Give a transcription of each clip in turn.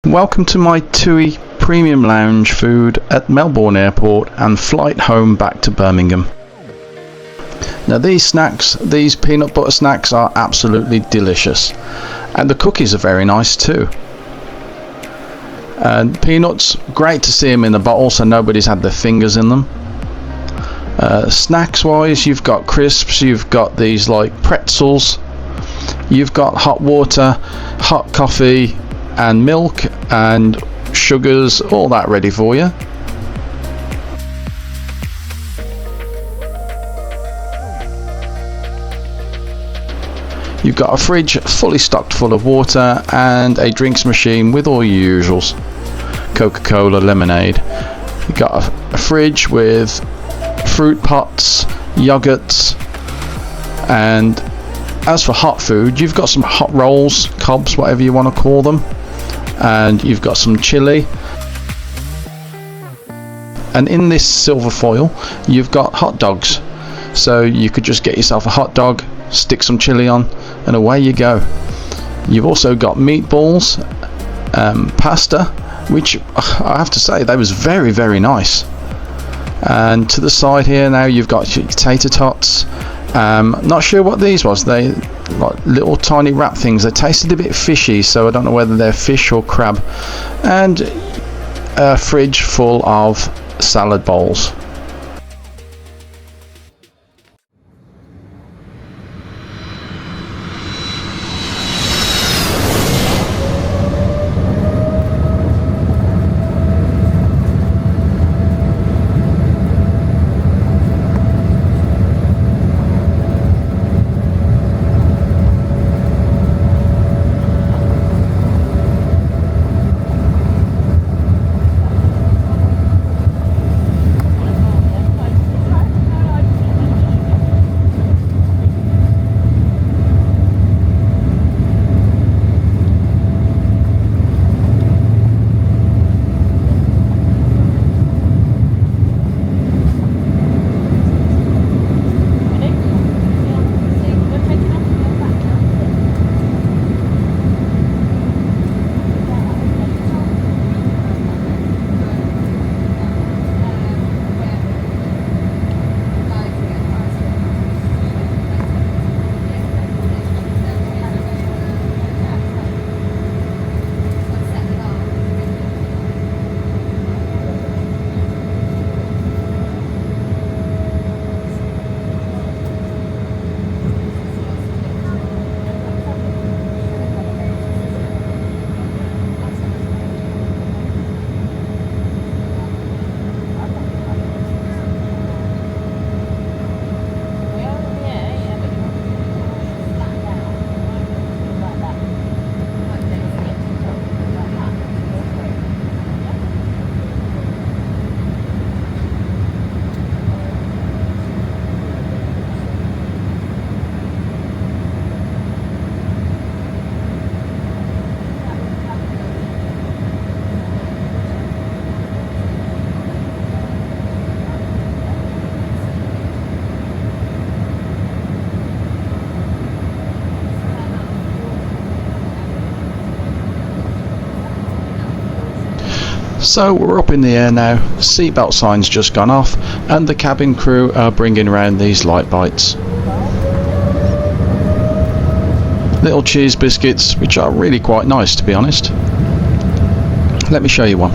Welcome to my TUI Premium Lounge food at Melbourne Airport and flight home back to Birmingham. Now these snacks, these peanut butter snacks are absolutely delicious, and the cookies are very nice too. And peanuts, great to see them in the bottle so nobody's had their fingers in them. Snacks wise, you've got crisps, you've got these like pretzels, you've got hot water, hot coffee and milk and sugars, all that ready for you. You've got a fridge fully stocked full of water and a drinks machine with all your usuals, Coca-Cola, lemonade. You've got a fridge with fruit pots, yogurts, and as for hot food, you've got some hot rolls, cobs, whatever you want to call them, and you've got some chili. And in this silver foil you've got hot dogs, so you could just get yourself a hot dog, stick some chili on, and away you go. You've also got meatballs, pasta, which I have to say they was very nice. And to the side here now you've got your tater tots. Not sure what these was. They like little tiny wrap things. They tasted a bit fishy, so I don't know whether they're fish or crab. And a fridge full of salad bowls. So we're up in the air now, seatbelt sign's just gone off, and the cabin crew are bringing around these light bites. Little cheese biscuits, which are really quite nice to be honest. Let me show you one.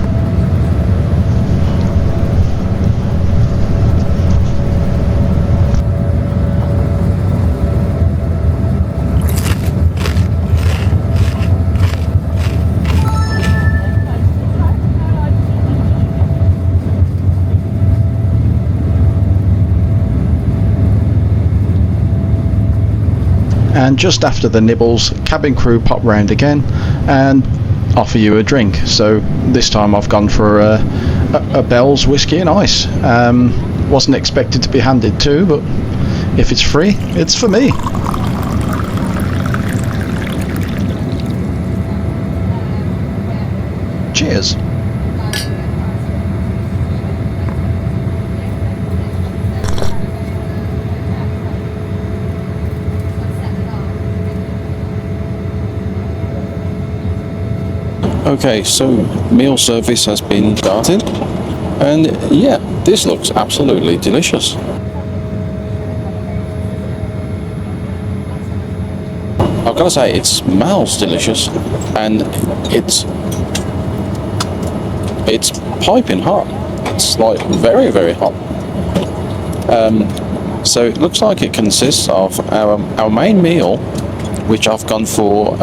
And just after the nibbles, cabin crew pop round again and offer you a drink. So this time I've gone for a Bell's whiskey and ice. Wasn't expected to be handed to, but if it's free, it's for me. Cheers. Okay, so meal service has been started, and yeah, this looks absolutely delicious. I've got to say, it smells delicious, and it's piping hot. It's like very, very hot. So it looks like it consists of our main meal, which I've gone for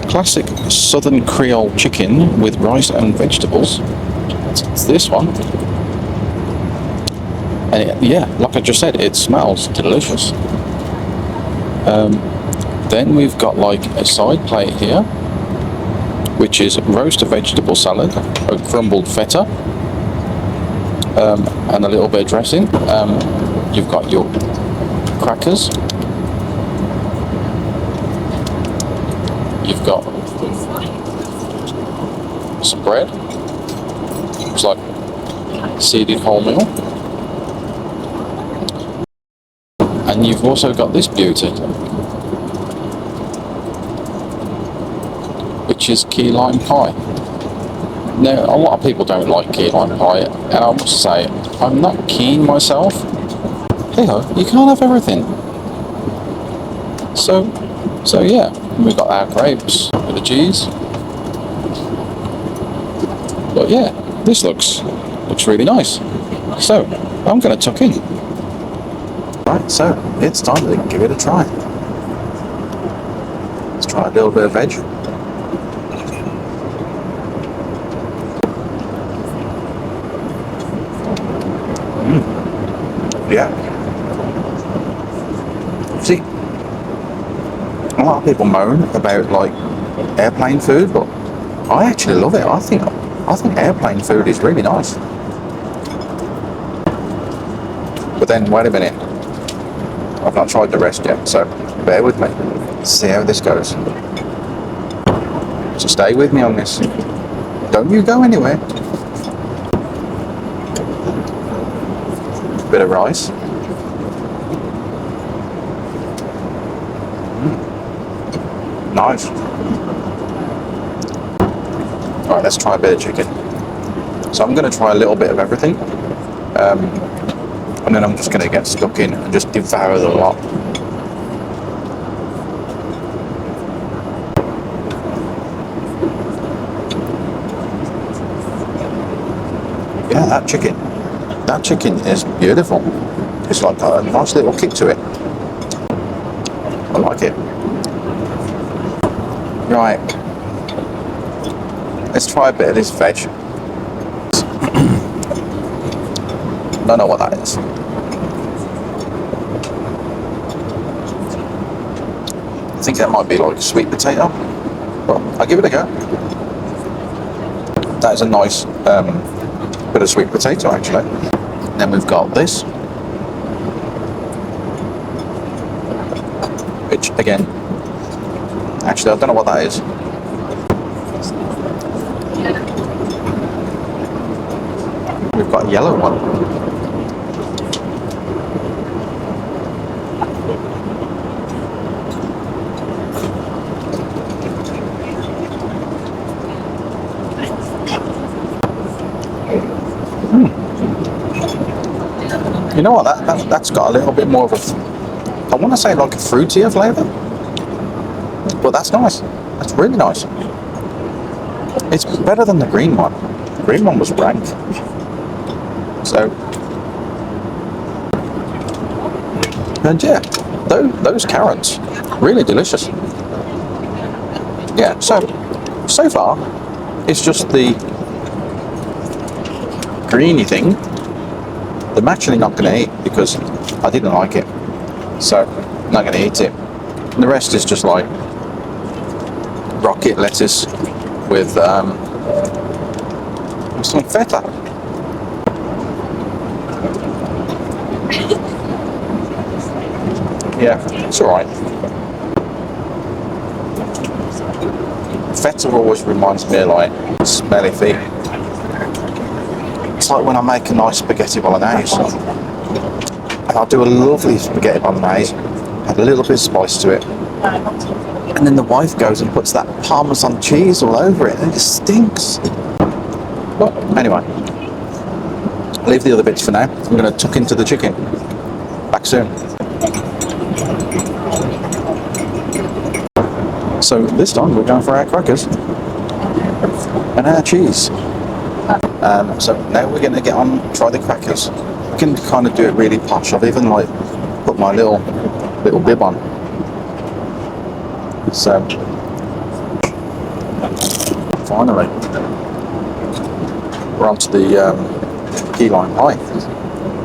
classic Southern Creole chicken with rice and vegetables. It's this one. And yeah, like I just said, it smells delicious. Then we've got like a side plate here, which is roasted vegetable salad, a crumbled feta, and a little bit of dressing. You've got your crackers. You've got some bread. It's like seeded wholemeal. And you've also got this beauty, which is key lime pie. Now, a lot of people don't like key lime pie, and I must say, I'm not keen myself. Hey ho, you can't have everything. So yeah, we've got our grapes with the cheese. But yeah, this looks really nice. So I'm going to tuck in. Right, so it's time to give it a try. Let's try a little bit of veg. Yeah. See, a lot of people moan about like airplane food, but I actually love it. I think airplane food is really nice. But then wait a minute, I've not tried the rest yet, so bear with me. See how this goes. So stay with me on this. Don't you go anywhere. Bit of rice. Nice. Alright, let's try a bit of chicken. So I'm going to try a little bit of everything. And then I'm just going to get stuck in and just devour the lot. Yeah, that chicken is beautiful. It's like got a nice little kick to it. I like it. Right, let's try a bit of this veg. Don't know what that is. I think that might be like sweet potato, but I'll give it a go. That is a nice bit of sweet potato actually. Then we've got this, which again, actually I don't know what that is. We've got a yellow one. You know what, that's got a little bit more of a, I want to say like a fruitier flavour, but that's nice. That's really nice. It's better than the green one. The green one was rank. So, and yeah, those carrots, really delicious. Yeah, so far, it's just the greeny thing I'm actually not going to eat because I didn't like it. So, I'm not going to eat it. And the rest is just like rocket lettuce with some feta. Yeah, it's alright. Feta always reminds me of like smelly feet. It's like when I make a nice spaghetti bolognese. And I'll do a lovely spaghetti bolognese, add a little bit of spice to it. And then the wife goes and puts that Parmesan cheese all over it, and it stinks. But anyway, leave the other bits for now. I'm going to tuck into the chicken. Back soon. So this time we're going for our crackers and our cheese. So now we're going to get on, try the crackers. We can kind of do it really posh. I've even like put my little bib on. So finally we're onto the key lime pie.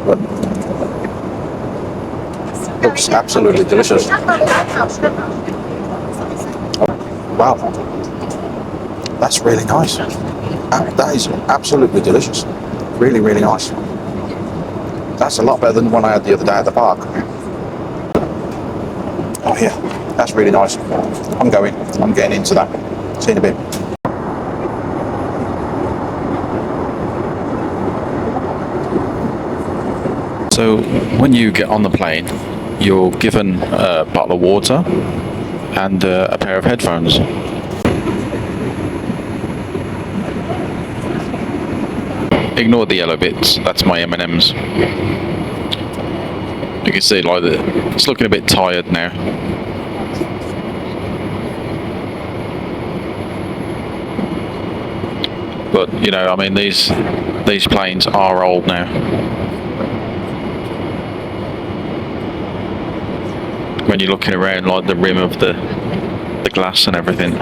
But looks absolutely delicious. Wow, that's really nice. That is absolutely delicious. Really, really nice. That's a lot better than the one I had the other day at the park. Oh yeah, that's really nice. I'm getting into that. See you in a bit. So when you get on the plane, you're given a bottle of water and a pair of headphones. Ignore the yellow bits, that's my M&Ms. You can see like it's looking a bit tired now. But you know, I mean these planes are old now. When you're looking around like the rim of the glass and everything.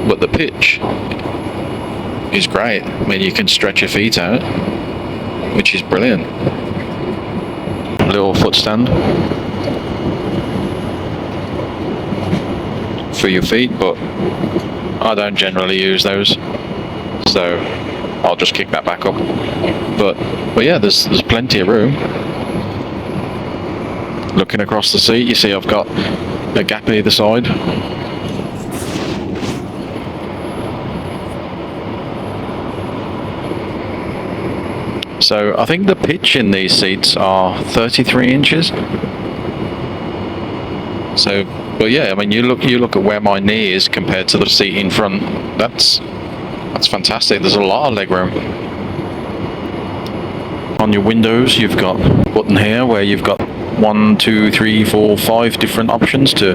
But the pitch is great. I mean, you can stretch your feet out, which is brilliant. Little foot stand for your feet, but I don't generally use those, so I'll just kick that back up. But yeah, there's plenty of room. Looking across the seat, you see I've got a gap either side. So I think the pitch in these seats are 33 inches. So, but yeah, I mean, you look at where my knee is compared to the seat in front. That's fantastic. There's a lot of legroom. On your windows, you've got a button here where you've got 1, 2, 3, 4, 5 different options to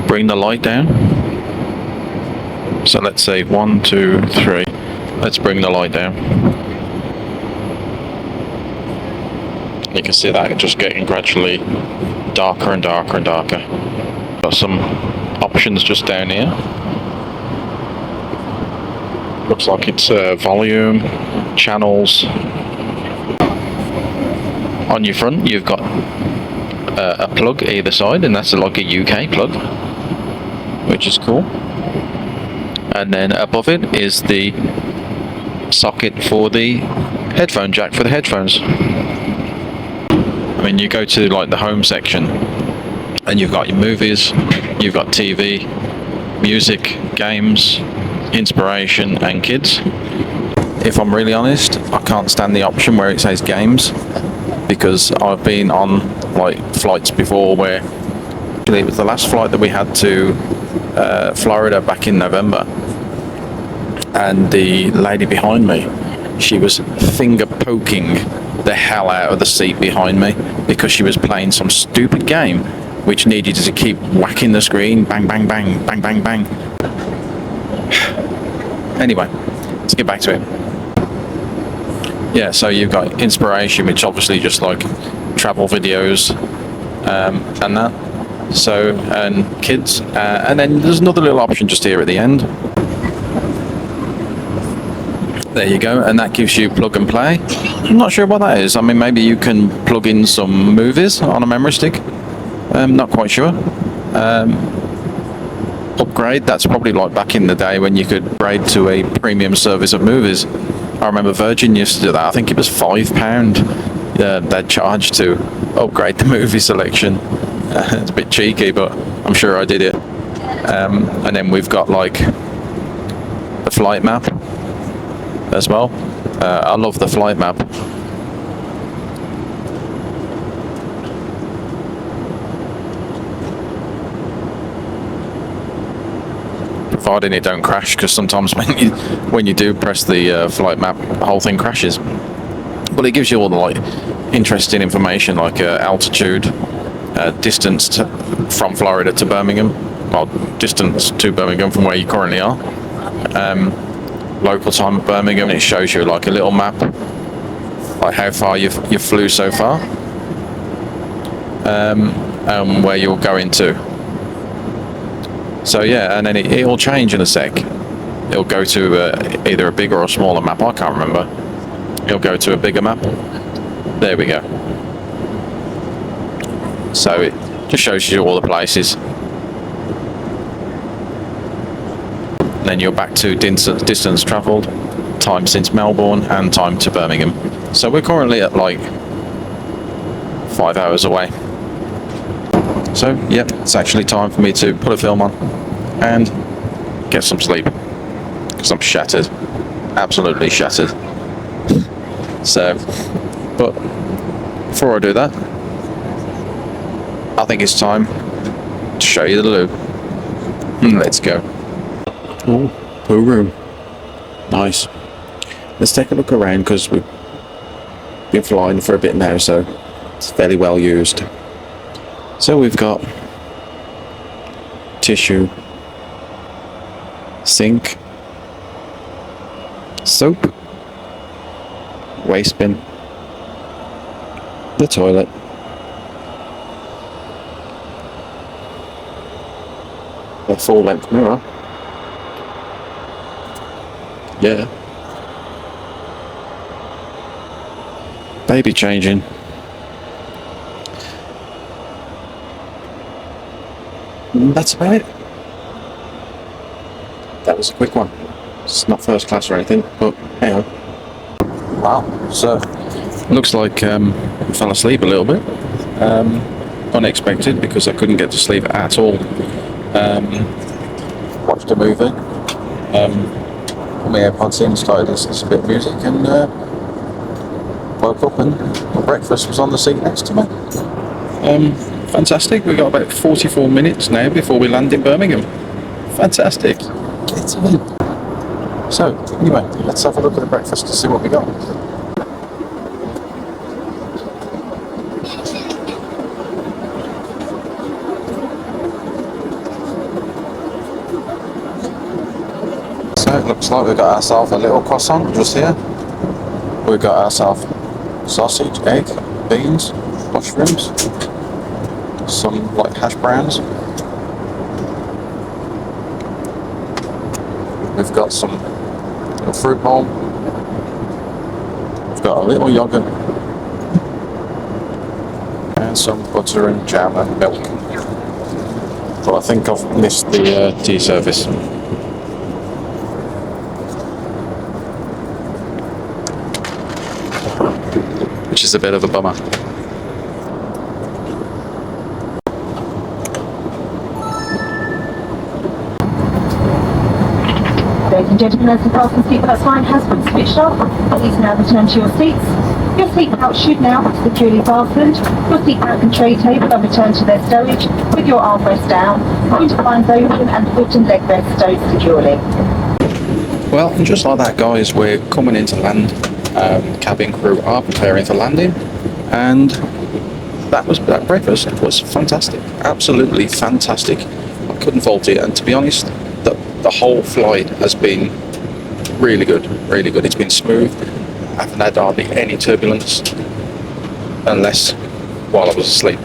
bring the light down. So let's say 1, 2, 3. Let's bring the light down. You can see that just getting gradually darker and darker and darker. Got some options just down here. Looks like it's volume, channels. On your front you've got a plug either side, and that's like a UK plug, which is cool. And then above it is the socket for the headphone jack for the headphones. I mean, you go to like the home section and you've got your movies, you've got TV, music, games, inspiration and kids. If I'm really honest, I can't stand the option where it says games, because I've been on like flights before where actually it was the last flight that we had to Florida back in November, and the lady behind me, she was finger poking the hell out of the seat behind me because she was playing some stupid game which needed to keep whacking the screen, bang bang bang bang bang bang. Anyway, let's get back to it. Yeah, so you've got inspiration, which obviously just like travel videos and that. So, and kids, and then there's another little option just here at the end. There you go, and that gives you plug and play. I'm not sure what that is. I mean, maybe you can plug in some movies on a memory stick. Not quite sure. Upgrade, that's probably like back in the day when you could upgrade to a premium service of movies. I remember Virgin used to do that. I think it was £5 they'd charge to upgrade the movie selection. It's a bit cheeky, but I'm sure I did it. And then we've got like the flight map as well. I love the flight map. providing it don't crash, because sometimes when you do press the flight map, the whole thing crashes. But it gives you all the like interesting information, like altitude, distance from Florida to Birmingham, well, distance to Birmingham from where you currently are, local time at Birmingham. It shows you like a little map, like how far you flew so far, and where you're going to. So yeah, and then it'll change in a sec. It'll go to either a bigger or smaller map, I can't remember. It'll go to a bigger map. There we go. So it just shows you all the places. And then you're back to distance travelled, time since Melbourne, and time to Birmingham. So we're currently at like 5 hours away. So yep, it's actually time for me to put a film on and get some sleep, because I'm shattered, absolutely shattered. So, but before I do that, I think it's time to show you the loo. Let's go. Oh, poo room. Nice. Let's take a look around, because we've been flying for a bit now, so it's fairly well used. So we've got tissue, sink, soap, waste bin, the toilet, a full-length mirror, yeah, baby changing, and that's about it. That was a quick one. It's not first class or anything, but hey ho. Wow, so looks like I fell asleep a little bit. Unexpected, because I couldn't get to sleep at all. Watched a movie, put my AirPods in, started listening to a bit of music, and woke up and breakfast was on the seat next to me. Fantastic. We've got about 44 minutes now before we land in Birmingham. Fantastic. It's in. So, anyway, let's have a look at the breakfast to see what we got. So, it looks like we've got ourselves a little croissant just here. We've got ourselves sausage, egg, beans, mushrooms, some like hash browns. We've got some little fruit bowl. We've got a little yogurt and some butter and jam and milk. But I think I've missed the tea service. Which is a bit of a bummer. Ladies and gentlemen, as the fasten seatbelt sign has been switched off, please now return to your seats. Your seatbelt should now be securely fastened. Your seatbelt and tray table are returned to their stowage with your armrest down, window blinds open, and foot and leg rest stowed securely. Well, and just like that, guys, we're coming into land. Cabin crew are preparing for landing, and that breakfast was fantastic, absolutely fantastic. I couldn't fault it, and to be honest, the whole flight has been really good, really good. It's been smooth. I haven't had hardly any turbulence, unless while I was asleep.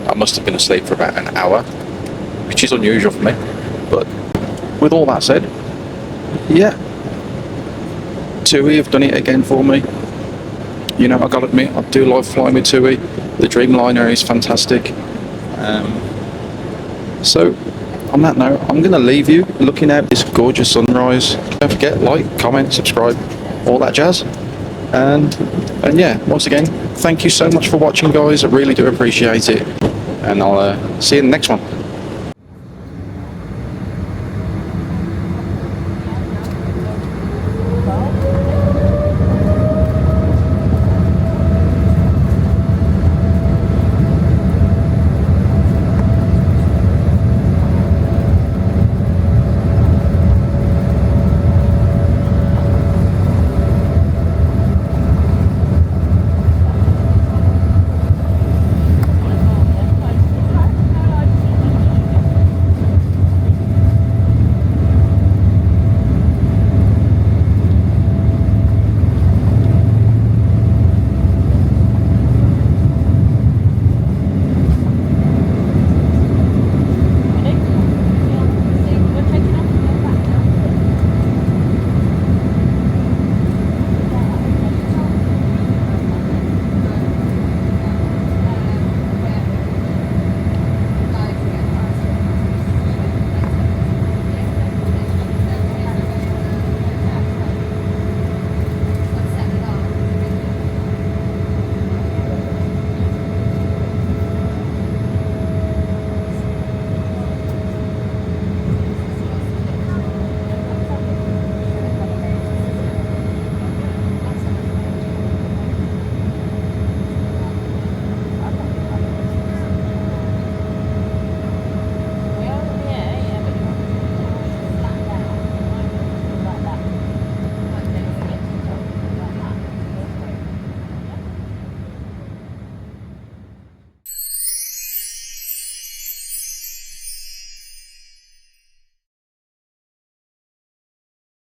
I must have been asleep for about an hour, which is unusual for me. But with all that said, yeah, TUI have done it again for me. You know, I gotta admit, I do like flying with TUI. The Dreamliner is fantastic. So on that note, I'm going to leave you looking at this gorgeous sunrise. Don't forget, like, comment, subscribe, all that jazz. And yeah, once again, thank you so much for watching, guys. I really do appreciate it. And I'll see you in the next one.